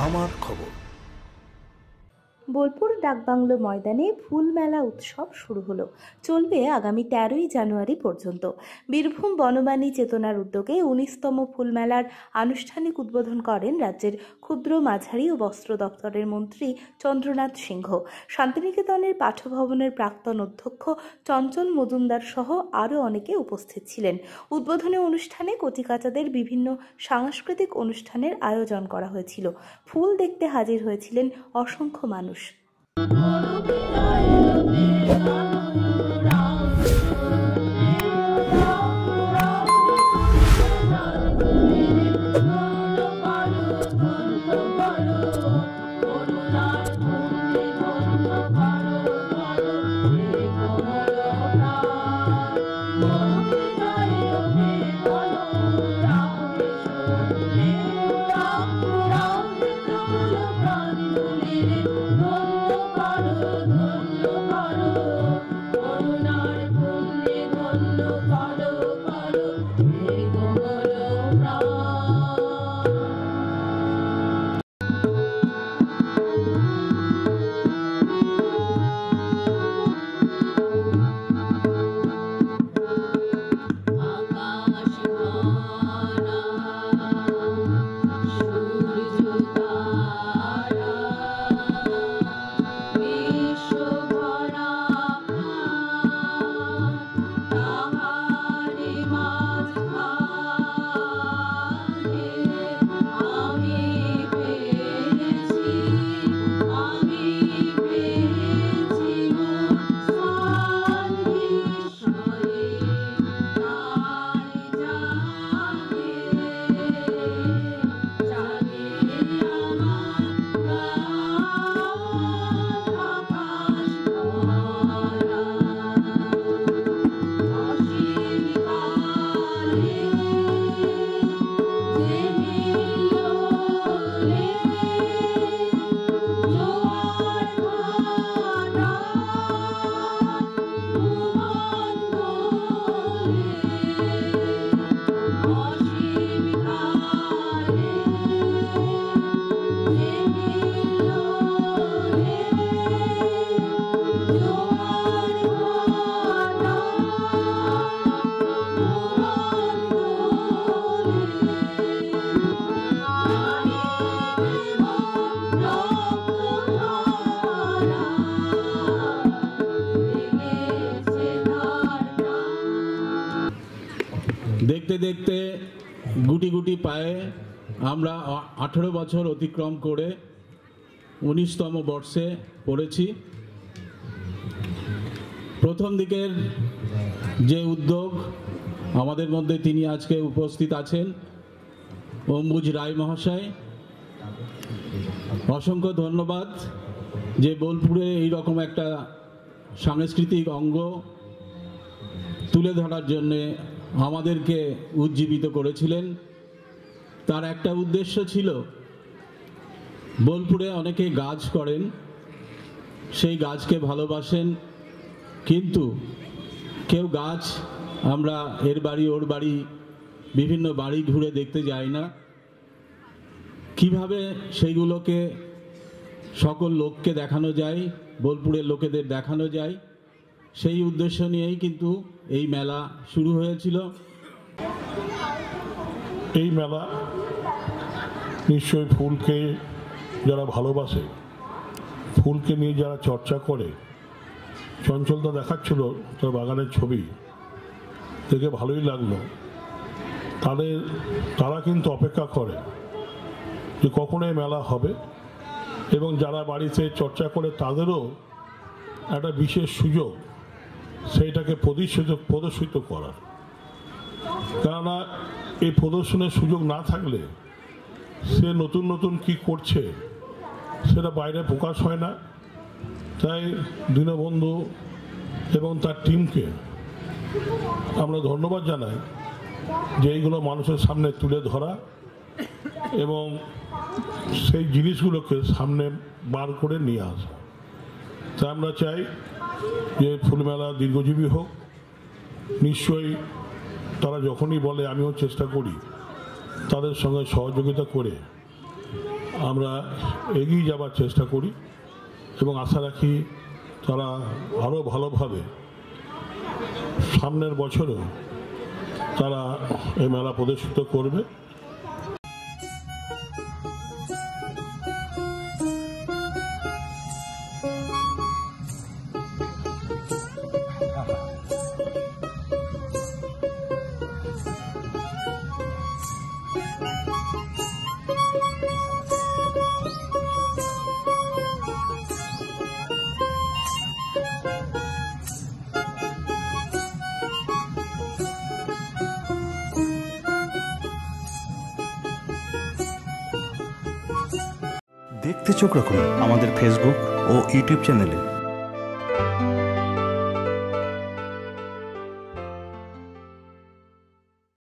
আমার খবর। বোলপুর ডাকবাংলো ময়দানে ফুল মেলা উৎসব শুরু হলো, চলবে আগামী 13ই জানুয়ারি পর্যন্ত। বীরভূম বনবাণী চেতনার উদ্যোগে 19তম ফুল মেলার আনুষ্ঠানিক উদ্বোধন করেন রাজ্যের ক্ষুদ্র মাঝারি ও বস্ত্র দপ্তরের মন্ত্রী চন্দ্রনাথ সিংহ। শান্তিনিকেতনের পাঠভবনের প্রাক্তন অধ্যক্ষ চঞ্চল মজুমদার সহ আরও অনেকে উপস্থিত ছিলেন। উদ্বোধনী অনুষ্ঠানে কচিকাঁচাদের বিভিন্ন সাংস্কৃতিক অনুষ্ঠানের আয়োজন করা হয়েছিল। ফুল দেখতে হাজির হয়েছিলেন অসংখ্য মানুষ। দেখতে দেখতে গুটি গুটি পায়ে আমরা 18 বছর অতিক্রম করে 19তম বর্ষে পড়েছি। প্রথম দিকের যে উদ্যোগ আমাদের মধ্যে তিনি আজকে উপস্থিত আছেন, অম্বুজ রায় মহাশয়, অসংখ্য ধন্যবাদ যে বোলপুরে এইরকম একটা সাংস্কৃতিক অঙ্গ তুলে ধরার জন্যে আমাদেরকে উজ্জীবিত করেছিলেন। তার একটা উদ্দেশ্য ছিল, বোলপুরে অনেকে গাছ করেন, সেই গাছকে ভালোবাসেন, কিন্তু কেউ গাছ আমরা এর বাড়ি ওর বাড়ি বিভিন্ন বাড়ি ঘুরে দেখতে যাই না। কিভাবে সেইগুলোকে সকল লোককে দেখানো যায়, বোলপুরের লোকেদের দেখানো যায়, সেই উদ্দেশ্য নিয়েই কিন্তু এই মেলা শুরু হয়েছিল। এই মেলা নিশ্চয়ই ফুলকে যারা ভালোবাসে, ফুলকে নিয়ে যারা চর্চা করে, চঞ্চলতা দেখাচ্ছিল তার বাগানের ছবি দেখে ভালোই লাগলো। তারা কিন্তু অপেক্ষা করে যে কখন এই মেলা হবে, এবং যারা বাড়িতে চর্চা করে তাদেরও একটা বিশেষ সুযোগ সেইটাকে প্রদর্শিত করার। কেননা এই প্রদর্শনের সুযোগ না থাকলে সে নতুন নতুন কি করছে সেটা বাইরে প্রকাশ হয় না। তাই দীনবন্ধু এবং তার টিমকে আমরা ধন্যবাদ জানাই যে এইগুলো মানুষের সামনে তুলে ধরা এবং সেই জিনিসগুলোকে সামনে বার করে নিয়ে আসা। তাই আমরা চাই যে ফুলমেলা দীর্ঘজীবী হোক। নিশ্চয়ই তারা যখনই বলে আমিও চেষ্টা করি তাদের সঙ্গে সহযোগিতা করে আমরা এগিয়ে যাবার চেষ্টা করি এবং আশা রাখি তারা আরও ভালোভাবে সামনের বছরেও তারা এই মেলা প্রদর্শিত করবে। দেখতে চোখ রাখুন আমাদের ফেসবুক ও ইউটিউব চ্যানেলে।